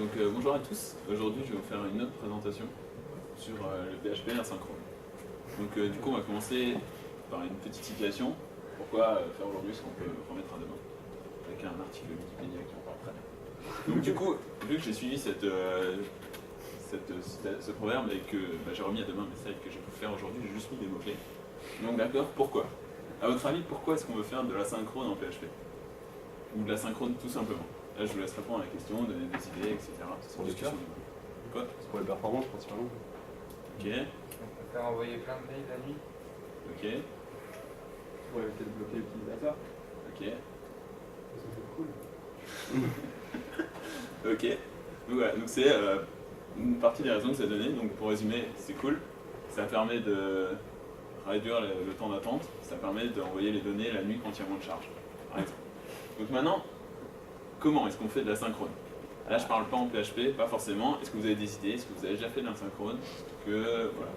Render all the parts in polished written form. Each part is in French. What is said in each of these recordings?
Bonjour à tous, aujourd'hui je vais vous faire une autre présentation sur le PHP asynchrone. Du coup on va commencer par une petite situation, pourquoi faire aujourd'hui ce qu'on peut remettre à demain, avec un article Wikipédia qui en parle très bien. Donc du coup, vu que j'ai suivi ce proverbe et que j'ai remis à demain mes slides que j'ai pu faire aujourd'hui, j'ai juste mis des mots-clés. Donc d'accord, pourquoi? À votre avis, pourquoi est-ce qu'on veut faire de l'asynchrone en PHP? Ou de l'asynchrone tout simplement? Là, je vous laisse répondre à la question, donner des idées, etc. C'est pour les cœurs. Quoi? C'est pour les performances principalement. Ok, On peut faire envoyer plein de mails la nuit. ok, Pour éviter de bloquer l'utilisateur. ok, Ça c'est cool. ok. Donc voilà, donc c'est une partie des raisons que ça donnait. Donc pour résumer, c'est cool. Ça permet de réduire le temps d'attente. Ça permet d'envoyer les données la nuit quand il y a moins de charge, par exemple. Donc maintenant, comment est-ce qu'on fait de l'asynchrone? Là, je parle pas en PHP, pas forcément. Est-ce que vous avez des idées? Est-ce que vous avez déjà fait de l'asynchrone? Voilà.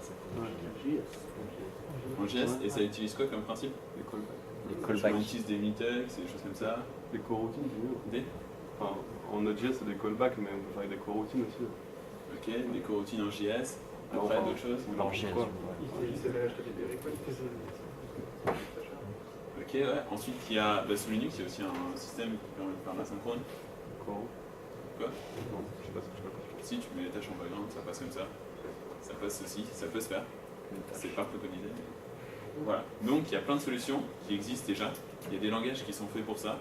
En JS, et ça utilise quoi comme principe? Les callbacks. Les On callbacks. utilise des mutex et des choses comme ça. Les coroutines, c'est mieux. Des Enfin, en Node.js c'est des callbacks, mais on peut faire des coroutines aussi. Ok, des coroutines en JS. Non, Après, enfin, d'autres choses? ou En n'importe JS, quoi. Ok, ouais. Ensuite, il y a sous Linux, il y a aussi un système qui permet de faire de l'asynchrone. Coro. Quoi? Non, je sais pas. Si tu mets les tâches en background, ça passe comme ça. Ça passe aussi, ça peut se faire. C'est pas préconisé. Mais... Voilà. Donc, il y a plein de solutions qui existent déjà. Il y a des langages qui sont faits pour ça.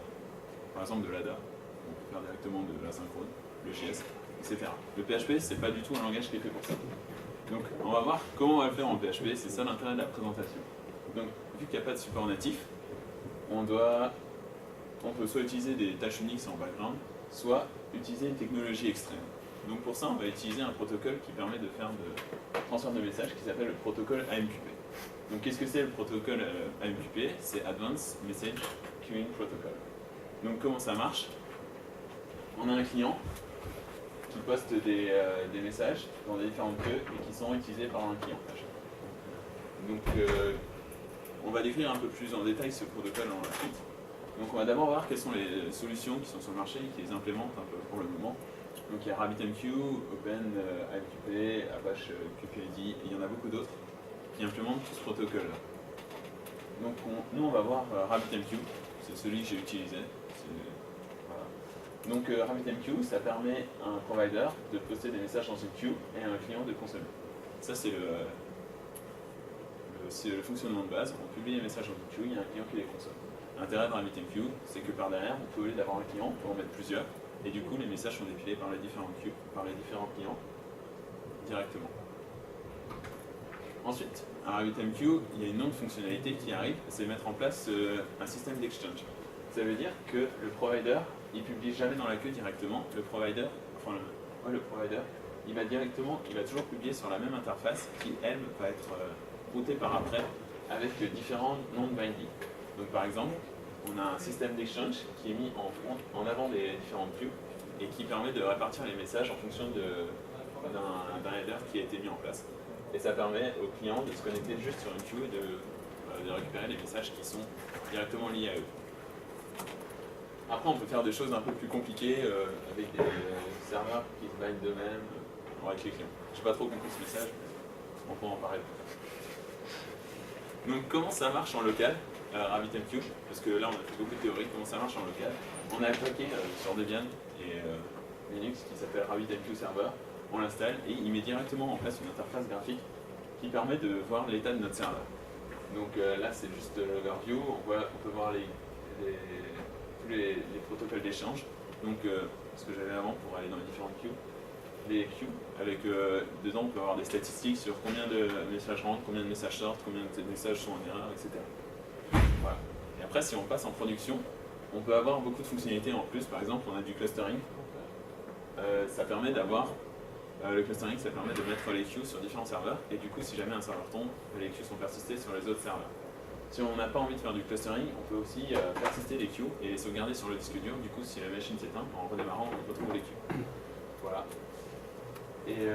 Par exemple, de l'ADA. On peut faire directement de l'asynchrone, le JS, etc. Le PHP, c'est pas du tout un langage qui est fait pour ça. Donc, on va voir comment on va le faire en PHP. C'est ça l'intérêt de la présentation. Donc, vu qu'il n'y a pas de support natif, on peut soit utiliser des tâches Unix en background, soit utiliser une technologie extrême. Donc pour ça, on va utiliser un protocole qui permet de faire de transfert de messages qui s'appelle le protocole AMQP. Donc qu'est-ce que c'est le protocole AMQP? C'est Advanced Message Queuing Protocol. Donc comment ça marche? On a un client qui poste des messages dans des différentes queues et qui sont utilisés par un client. Donc on va décrire un peu plus en détail ce protocole dans la suite. Donc on va d'abord voir quelles sont les solutions qui sont sur le marché et qui les implémentent un peu pour le moment. Donc il y a RabbitMQ, Open AMQP, Apache QPD, et il y en a beaucoup d'autres qui implémentent tout ce protocole-là. Donc nous on va voir RabbitMQ, c'est celui que j'ai utilisé. Voilà. Donc RabbitMQ, ça permet à un provider de poster des messages dans une queue et à un client de consommer. Ça c'est le fonctionnement de base. On publie les messages dans une queue, il y a un client qui les consomme. L'intérêt de RabbitMQ, c'est que par derrière, on peut, au lieu d'avoir un client, on peut en mettre plusieurs. Et du coup, les messages sont défilés par les différentes queues, par les différents clients, directement. Ensuite, à RabbitMQ, il y a une autre fonctionnalité qui arrive, c'est mettre en place un système d'exchange. Ça veut dire que le provider, il publie jamais dans la queue directement. Le provider, il va toujours publier sur la même interface qui, elle, va être routée par après avec différents noms de binding. Donc par exemple, on a un système d'exchange qui est mis en avant des différentes queues et qui permet de répartir les messages en fonction d'un header qui a été mis en place. Et ça permet aux clients de se connecter juste sur une queue et de récupérer les messages qui sont directement liés à eux. Après, on peut faire des choses un peu plus compliquées avec des serveurs qui se bindent d'eux-mêmes avec les clients. Je n'ai pas trop compris ce message, mais on peut en parler. Donc comment ça marche en local? RabbitMQ, parce que là on a fait beaucoup de théories, comment ça marche en local. On a un paquet sur Debian et Linux qui s'appelle RabbitMQ Server, on l'installe et il met directement en place une interface graphique qui permet de voir l'état de notre serveur. Donc là c'est juste l'overview, on peut voir tous les protocoles d'échange, donc ce que j'avais avant pour aller dans les différentes queues. Les queues, avec dedans on peut avoir des statistiques sur combien de messages rentrent, combien de messages sortent, combien de messages sont en erreur, etc. Voilà. Et après, si on passe en production, on peut avoir beaucoup de fonctionnalités en plus. Par exemple, on a du clustering. Ça permet d'avoir le clustering, ça permet de mettre les queues sur différents serveurs. Et du coup, si jamais un serveur tombe, les queues sont persistées sur les autres serveurs. Si on n'a pas envie de faire du clustering, on peut aussi persister les queues et les sauvegarder sur le disque dur. Du coup, si la machine s'éteint, en redémarrant, on retrouve les queues. Voilà. Et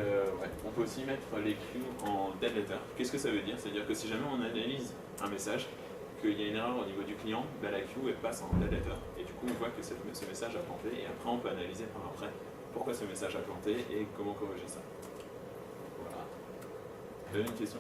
on peut aussi mettre les queues en dead letter. Qu'est-ce que ça veut dire? C'est-à-dire que si jamais on analyse un message, qu'il y a une erreur au niveau du client, la queue elle passe en dead letter. Et du coup, on voit que ce message a planté et après, on peut analyser par après pourquoi ce message a planté et comment corriger ça. Voilà. Vous avez une question?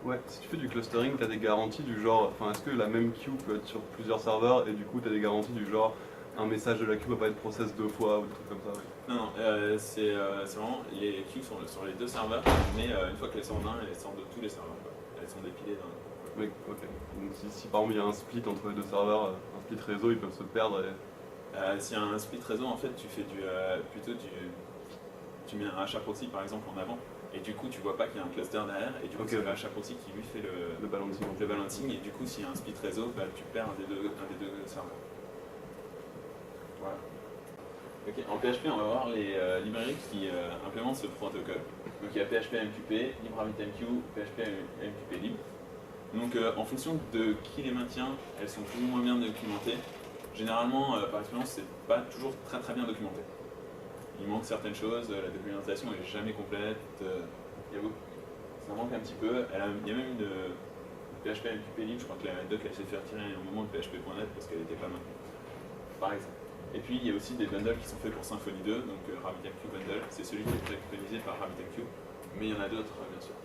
Ouais, si tu fais du clustering, tu as des garanties du genre, enfin est-ce que la même queue peut être sur plusieurs serveurs et du coup tu as des garanties du genre un message de la queue peut pas être process 2 fois ou des trucs comme ça? Ouais. Non, c'est vraiment, les queues sont sur les deux serveurs, mais une fois qu'elles sont en un, elles sortent de tous les serveurs, quoi. Elles sont dépilées dans. Oui, ok. Donc si par exemple il y a un split entre les deux serveurs, un split réseau, ils peuvent se perdre et... S'il y a un split réseau, en fait, tu fais tu mets un HAProxy par exemple en avant, et du coup tu vois pas qu'il y a un cluster derrière, et du coup Ok, c'est ok. le HAProxy qui lui fait le balancing. le balancing, et du coup s'il y a un split réseau, bah, tu perds un des deux serveurs. Voilà. Ok, en PHP, on va voir les librairies qui implémentent ce protocole. Donc il y a PHP MQP, LibRabbitMQ, PHP MQP Lib. Donc en fonction de qui les maintient, elles sont plus ou moins bien documentées. Généralement, par expérience, c'est pas toujours très très bien documenté. Il manque certaines choses, la documentation est jamais complète. Ça manque un petit peu. Il y a même une PHP MQP Lib, je crois que la doc elle s'est fait retirer à un moment de PHP.net parce qu'elle n'était pas maintenue. Par exemple. Et puis il y a aussi des bundles qui sont faits pour Symfony 2, donc RabbitMQ Bundle, c'est celui qui est préconisé par RabbitMQ, mais il y en a d'autres bien sûr.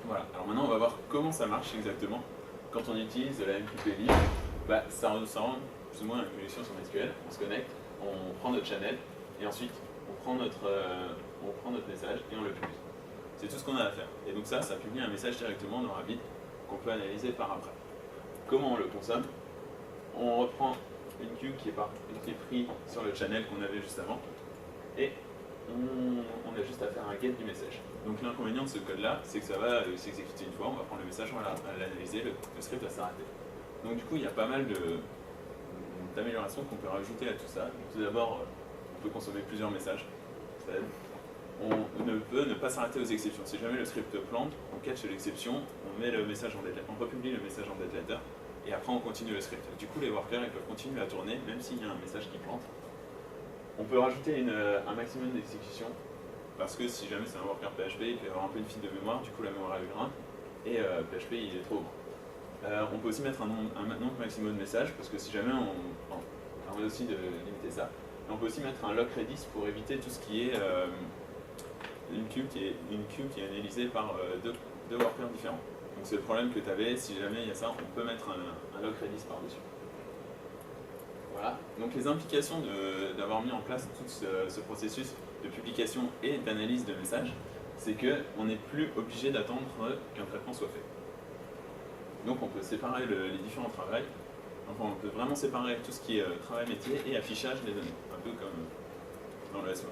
Voilà, alors maintenant on va voir comment ça marche exactement. Quand on utilise la MQP Lib, bah, ça rend plus ou moins une connexion sur SQL, on se connecte, on prend notre channel, et ensuite on prend notre message et on le publie. C'est tout ce qu'on a à faire. Et donc ça publie un message directement dans Rabbit qu'on peut analyser par après. Comment on le consomme? On reprend une queue qui est prise sur le channel qu'on avait juste avant, et on a juste à faire un get du message. Donc l'inconvénient de ce code-là, c'est que ça va s'exécuter une fois, on va prendre le message, on va l'analyser, le script va s'arrêter. Donc du coup, il y a pas mal d'améliorations qu'on peut rajouter à tout ça. Donc, tout d'abord, on peut consommer plusieurs messages, ça aide. On ne peut ne pas s'arrêter aux exceptions. Si jamais le script plante, on catch l'exception, on met le message en dead letter, on republie le message en dead letter, et après on continue le script. Du coup, les workers ils peuvent continuer à tourner, même s'il y a un message qui plante. On peut rajouter un maximum d'exécution, parce que si jamais c'est un worker PHP, il peut y avoir un peu une fuite de mémoire, du coup la mémoire elle grimpe, et PHP il est trop grand. On peut aussi mettre un nombre maximum de messages, parce que si jamais on permet aussi de limiter ça. Et on peut aussi mettre un lock redis pour éviter tout ce qui est une queue qui est analysée par deux workers différents. Donc c'est le problème que tu avais, si jamais il y a ça, on peut mettre un lock redis par-dessus. Voilà, donc les implications d'avoir mis en place tout ce processus de publication et d'analyse de messages, c'est qu'on n'est plus obligé d'attendre qu'un traitement soit fait. Donc on peut séparer les différents travails, enfin on peut vraiment séparer tout ce qui est travail métier et affichage des données, un peu comme dans le SEO.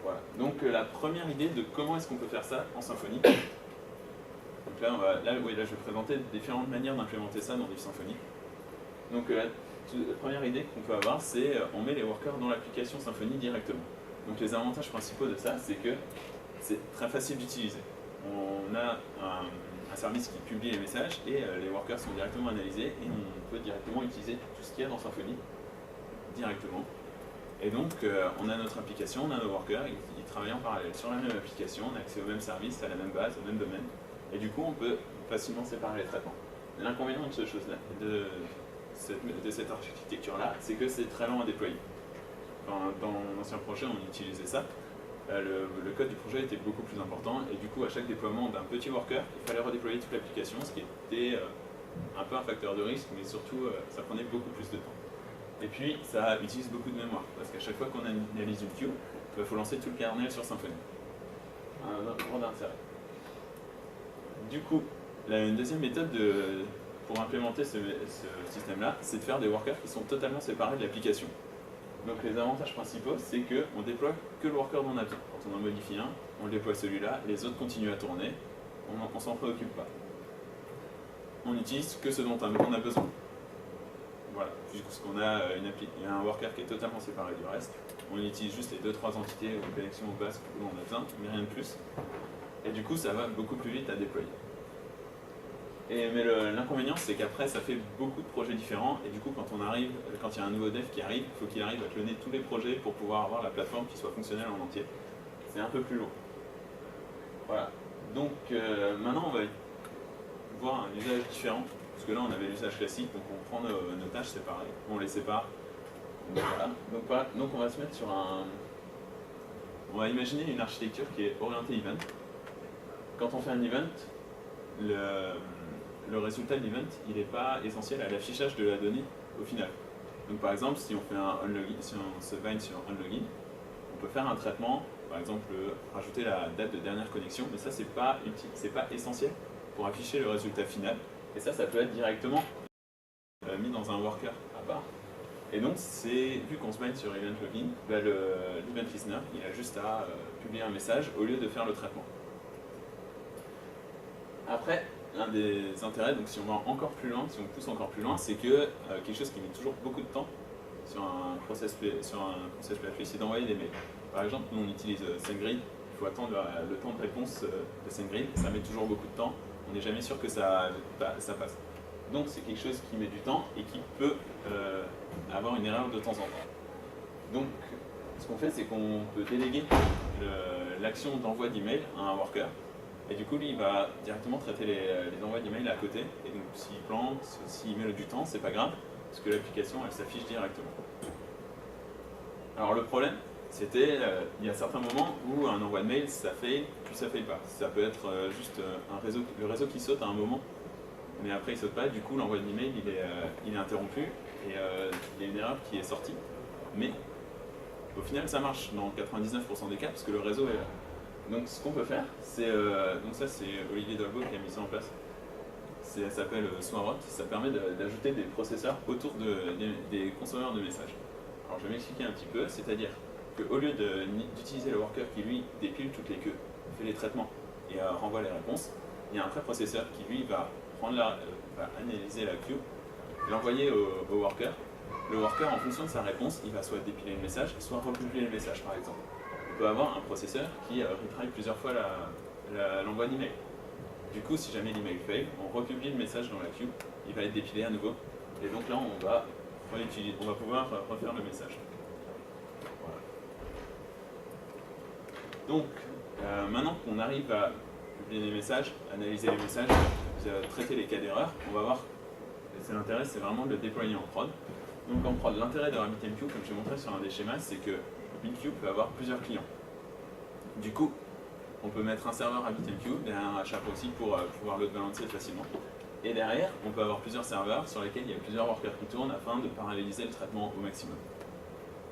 Voilà, donc la première idée de comment est-ce qu'on peut faire ça en Symfony. Donc là, je vais présenter différentes manières d'implémenter ça dans du Symfony. Donc la première idée qu'on peut avoir, c'est on met les workers dans l'application Symfony directement. Donc les avantages principaux de ça, c'est que c'est très facile d'utiliser. On a un service qui publie les messages et les workers sont directement analysés et on peut directement utiliser tout ce qu'il y a dans Symfony directement. Et donc on a notre application, on a nos workers, ils travaillent en parallèle sur la même application, on a accès au même service, à la même base, au même domaine. Et du coup on peut facilement séparer les traitements. L'inconvénient de cette architecture-là, c'est que c'est très lent à déployer. Enfin, dans l'ancien projet, on utilisait ça. Le code du projet était beaucoup plus important et du coup, à chaque déploiement d'un petit worker, il fallait redéployer toute l'application, ce qui était un peu un facteur de risque, mais surtout, ça prenait beaucoup plus de temps. Et puis, ça utilise beaucoup de mémoire, parce qu'à chaque fois qu'on analyse une queue, il faut lancer tout le kernel sur Symfony. Un gros intérêt. Du coup, une deuxième méthode pour implémenter ce système-là, c'est de faire des workers qui sont totalement séparés de l'application. Donc les avantages principaux, c'est qu'on déploie que le worker dont on a besoin. Quand on en modifie un, on le déploie celui-là, les autres continuent à tourner, on ne s'en préoccupe pas. On n'utilise que ce dont on a besoin. Voilà, puisqu'on a un worker qui est totalement séparé du reste, on utilise juste les 2-3 entités ou connexions aux bases dont on a besoin, mais rien de plus. Et du coup, ça va beaucoup plus vite à déployer. Mais l'inconvénient, c'est qu'après, ça fait beaucoup de projets différents, et du coup, quand il y a un nouveau dev qui arrive, il faut qu'il arrive à cloner tous les projets pour pouvoir avoir la plateforme qui soit fonctionnelle en entier. C'est un peu plus long. Voilà. Donc, maintenant, on va voir un usage différent, parce que là, on avait l'usage classique, donc on prend nos tâches séparées, on les sépare, Voilà. Donc on va se mettre sur un... On va imaginer une architecture qui est orientée event. Quand on fait un event, le résultat de l'event, il n'est pas essentiel à l'affichage de la donnée au final. Donc par exemple, si on fait un unlogin, si on se bind sur unlogin, on peut faire un traitement, par exemple rajouter la date de dernière connexion, mais ça c'est pas utile, c'est pas essentiel pour afficher le résultat final. Et ça peut être directement mis dans un worker à part. Et donc, vu qu'on se bind sur event login, l'event listener, il a juste à publier un message au lieu de faire le traitement. Après, un des intérêts, donc si on va encore plus loin, si on pousse encore plus loin, c'est que quelque chose qui met toujours beaucoup de temps sur un process PHP, c'est d'envoyer des mails. Par exemple, nous on utilise SendGrid, il faut attendre le temps de réponse de SendGrid, ça met toujours beaucoup de temps, on n'est jamais sûr que ça passe. Donc c'est quelque chose qui met du temps et qui peut avoir une erreur de temps en temps. Donc ce qu'on fait, c'est qu'on peut déléguer l'action d'envoi d'email à un worker. Et du coup, lui, il va directement traiter les envois d'email à côté. Et donc s'il plante, s'il met du temps, c'est pas grave, parce que l'application, elle s'affiche directement. Alors le problème, c'était, il y a certains moments où un envoi de mail, ça fail, puis ça fail pas. Ça peut être juste le réseau qui saute à un moment, mais après il saute pas, du coup l'envoi d'email il est interrompu et il y a une erreur qui est sortie. Mais au final ça marche dans 99% des cas parce que le réseau est là. Donc ce qu'on peut faire, c'est donc ça c'est Olivier Dolbeau qui a mis ça en place. Ça s'appelle Swarot, ça permet d'ajouter des processeurs autour des consommateurs de messages. Alors je vais m'expliquer un petit peu, c'est-à-dire qu'au lieu d'utiliser le worker qui lui dépile toutes les queues, fait les traitements et renvoie les réponses, il y a un préprocesseur qui lui va analyser la queue, l'envoyer au worker. Le worker, en fonction de sa réponse, il va soit dépiler le message, soit republier le message par exemple. On peut avoir un processeur qui retry plusieurs fois l'envoi d'email. Du coup, si jamais l'email fail, on republie le message dans la queue, il va être dépilé à nouveau. Et donc là, on va pouvoir refaire le message. Voilà. Donc, maintenant qu'on arrive à publier les messages, analyser les messages, traiter les cas d'erreur, on va voir, et l'intérêt, c'est vraiment de le déployer en prod. Donc en prod, l'intérêt de RabbitMQ, comme j'ai montré sur un des schémas, c'est que RabbitMQ peut avoir plusieurs clients. Du coup, on peut mettre un serveur RabbitMQ derrière un HAProxy pour pouvoir load balancer facilement. Et derrière, on peut avoir plusieurs serveurs sur lesquels il y a plusieurs workers qui tournent afin de paralléliser le traitement au maximum.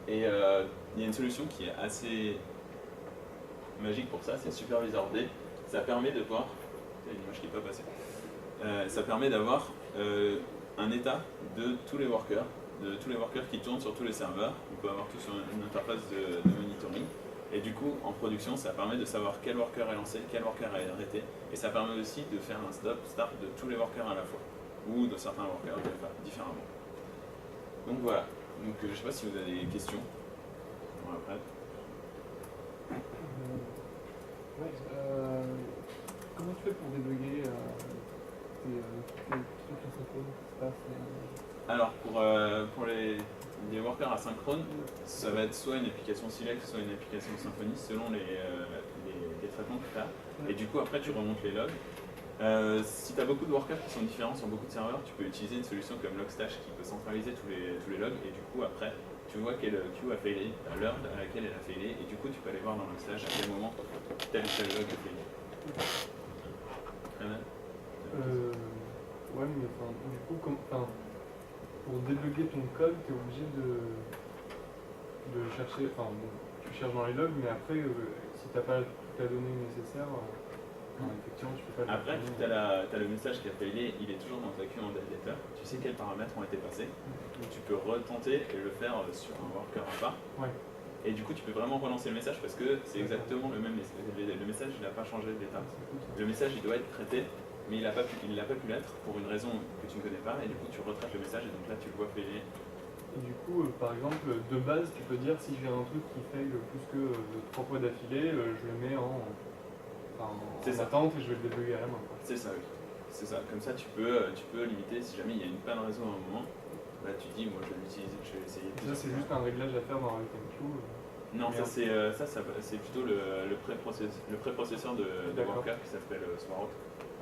Et il y a une solution qui est assez magique pour ça, c'est Supervisor D. Ça permet de voir, c'est une image qui n'est pas passée, ça permet d'avoir un état de tous les workers qui tournent sur tous les serveurs. On peut avoir tout sur une interface de monitoring. Et du coup, en production, ça permet de savoir quel worker est lancé, quel worker est arrêté. Et ça permet aussi de faire un stop-start de tous les workers à la fois. Ou de certains workers différemment. Donc voilà. Donc je ne sais pas si vous avez des questions. Bon, après. Comment tu fais pour débugger tes trucs asynchrones? Alors, pour les workers asynchrones, ça va être soit une application Select, soit une application Symfony, selon les traitements que tu as. Et du coup, après, tu remontes les logs. Si tu as beaucoup de workers qui sont différents sur beaucoup de serveurs, tu peux utiliser une solution comme Logstash qui peut centraliser tous les logs. Et du coup, après, tu vois quelle queue a failli, à l'heure à laquelle elle a failli. Et du coup, tu peux aller voir dans Logstash à quel moment tel ou tel log a failli. Ouais, mais du coup, pour débugger ton code, tu es obligé de chercher, tu cherches dans les logs, mais après, si tu n'as pas toute la donnée nécessaire, effectivement, tu peux pas le Après, tu as le message qui a failli, il est toujours dans ta queue en data. Tu sais quels paramètres ont été passés. Donc tu peux retenter et le faire sur un worker à part. Ouais. Et du coup, tu peux vraiment relancer le message parce que c'est exactement le même message. Le message, il n'a pas changé d'état. Le message, il doit être traité, mais il n'a pas pu l'être pour une raison que tu ne connais pas. Et du coup, tu retraites le message et donc là, tu le vois faillir. Et du coup, par exemple, de base, tu peux dire si j'ai un truc qui fail plus que 3 fois d'affilée, je le mets en attente et je vais le débugger à la main. C'est ça, oui. C'est ça. Comme ça, tu peux limiter si jamais il y a une panne réseau à un moment. Là, tu dis, moi, je vais l'utiliser, je vais essayer. Ça, c'est juste un réglage à faire dans RabbitMQ. Non, ça c'est plutôt le préprocesseur de worker qui s'appelle Swarot.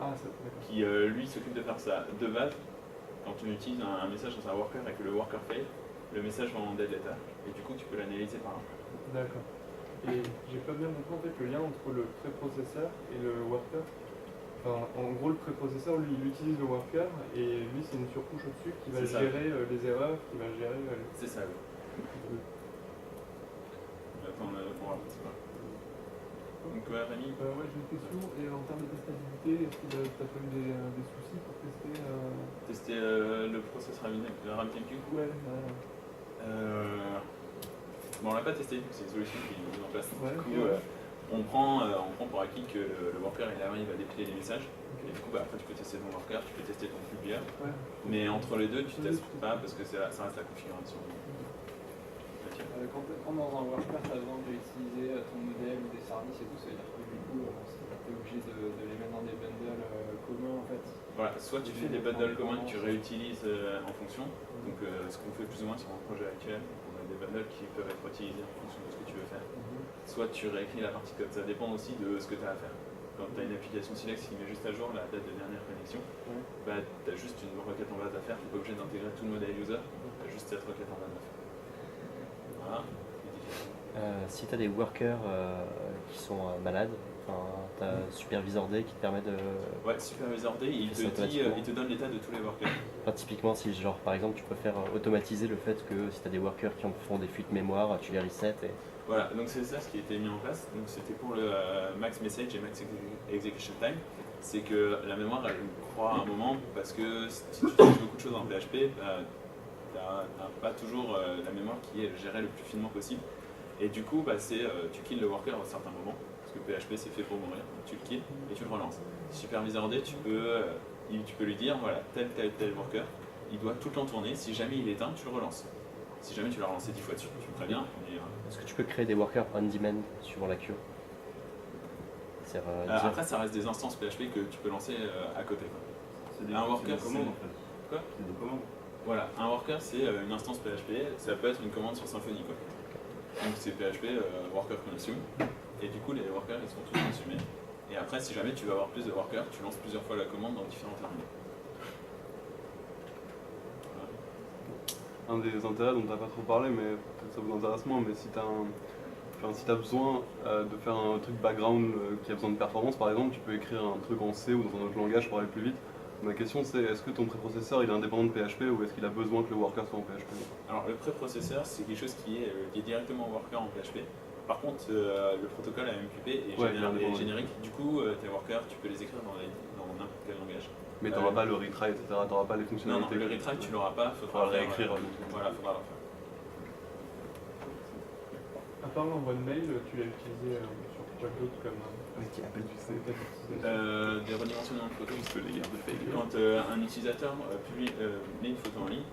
Ah, ça, d'accord. Qui lui s'occupe de faire ça. De base, quand on utilise un message dans un worker et que le worker fail, le message va en dead letter, et du coup tu peux l'analyser par là. D'accord. Et j'ai pas bien compris en fait le lien entre le préprocesseur et le worker. Enfin, en gros, le préprocesseur, lui, il utilise le worker et lui, c'est une surcouche au-dessus qui va C'est ça. gérer les erreurs, qui va gérer C'est ça, oui. Attends, on va voir, c'est pas. Donc, ouais, Rémi, Ouais, j'ai une question. Et en termes de testabilité, est-ce que tu as connu des soucis pour tester tester le process RamTMQ. Ouais, Bon, on l'a pas testé, c'est une solution qui est mise en place. Ouais, Du coup, ok. on prend pour acquis que le worker il arrive à dépiler les messages. Et du coup, après, tu peux tester ton worker, tu peux tester ton publier. Ouais. Mais entre les deux, tu testes pas parce que ça reste la configuration. Quand dans un worker, tu as besoin d'utiliser ton modèle ou des services et tout, ça veut dire que du coup, tu es obligé de les mettre dans des bundles communs en fait. Voilà, soit tu fais des bundles communs que tu réutilises en fonction. Donc, ce qu'on fait plus ou moins sur mon projet actuel, on a des bundles qui peuvent être utilisés en fonction de ce que tu veux faire. Soit tu réécris la partie code, ça dépend aussi de ce que tu as à faire. Quand tu as une application Silex qui met juste à jour la date de dernière connexion, bah, tu as juste une requête en base à faire, tu n'es pas obligé d'intégrer tout le modèle user, tu as juste cette requête en base à faire. Voilà. Si tu as des workers qui sont malades, tu as Supervisor Day qui te permet de. Ouais, Supervisor Day, il C'est te dit, il te donne l'état de tous les workers. Enfin, typiquement, si genre par exemple tu peux faire automatiser le fait que si tu as des workers qui font des fuites mémoire, tu les resets. Et... Voilà, donc c'est ça ce qui a été mis en place. Donc c'était pour le max message et max execution time. C'est que la mémoire elle croît à un moment parce que si tu utilises beaucoup de choses en PHP, tu n'as pas toujours la mémoire qui est gérée le plus finement possible. Et du coup, tu kills le worker à un certain moment, parce que PHP c'est fait pour mourir, donc tu le kills et tu le relances. Supervisor D, tu peux lui dire, voilà, tel worker, il doit tout le temps tourner, si jamais il est éteint, tu le relances. Si jamais tu l'as relancé 10 fois dessus, tu le préviens. Est-ce que tu peux créer des workers on demand suivant la queue? Après, ça reste des instances PHP que tu peux lancer à côté. C'est des worker, commandes en fait. Quoi? C'est des commandes. Voilà, un worker c'est une instance PHP, ça peut être une commande sur Symfony quoi. Donc c'est PHP worker consume, et du coup les workers ils sont tous consumés. Et après si jamais tu veux avoir plus de workers, tu lances plusieurs fois la commande dans différents terminaux. Un des intérêts dont tu n'as pas trop parlé, mais peut-être ça vous intéresse moins, mais si tu as besoin de faire un truc background qui a besoin de performance par exemple, tu peux écrire un truc en C ou dans un autre langage pour aller plus vite. Ma question c'est, est-ce que ton préprocesseur il est indépendant de PHP ou est-ce qu'il a besoin que le worker soit en PHP? Alors le préprocesseur c'est quelque chose qui est directement worker en PHP. Par contre le protocole AMQP est générique, du coup tes workers tu peux les écrire dans n'importe quel langage. Mais tu n'auras pas le retry, etc. Tu n'auras pas les Non, fonctionnalités. le retry tu l'auras pas, faudra le réécrire. Voilà, faudra le refaire. À part l'envoi de mail, tu l'as utilisé sur quoi d'autre comme. Qui appelle du C. Des redimensionnements de photos. Parce que les gars de fake. Quand un utilisateur met une photo en ligne,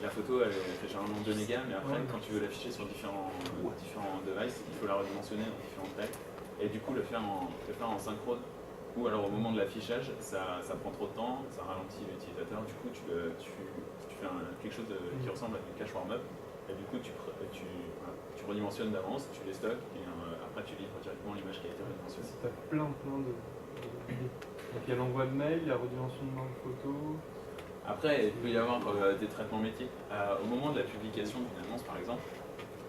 la photo elle fait généralement 2 mégas, mais après quand tu veux l'afficher sur différents devices, il faut la redimensionner dans différentes tailles. Et du coup le faire en synchrone, ou alors au moment de l'affichage, ça prend trop de temps, ça ralentit l'utilisateur, du coup tu fais quelque chose qui ressemble à du cache warm-up, et du coup tu redimensionnes d'avance, tu les stocks, et après tu livres directement l'image qui a été redimensionnée. Tu as plein d'idées. Donc il y a l'envoi de mail, il y a redimensionnement de photos. Après, il peut y avoir des traitements métiers. Au moment de la publication d'une annonce, par exemple,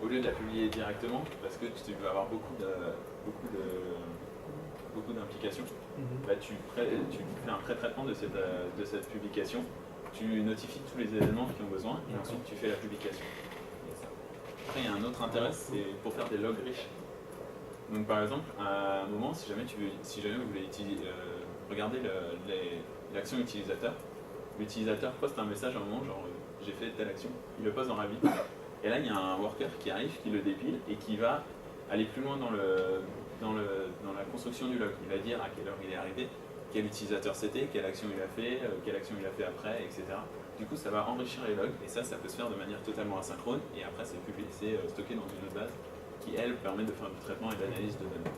au lieu de la publier directement, parce que tu veux avoir beaucoup d'implications, bah, tu fais un pré-traitement de cette publication, tu notifies tous les éléments qui ont besoin, et ensuite tu fais la publication. Après, il y a un autre intérêt, c'est pour faire des logs riches. Donc par exemple, à un moment, si jamais vous voulez regarder l'action utilisateur, l'utilisateur poste un message à un moment, genre j'ai fait telle action, il le poste dans Rabbit. Et là, il y a un worker qui arrive, qui le dépile et qui va aller plus loin dans la construction du log. Il va dire à quelle heure il est arrivé, quel utilisateur c'était, quelle action il a fait, quelle action il a fait après, etc. Du coup, ça va enrichir les logs et ça peut se faire de manière totalement asynchrone et après c'est stocké dans une autre base qui, elle, permet de faire du traitement et de l'analyse de données.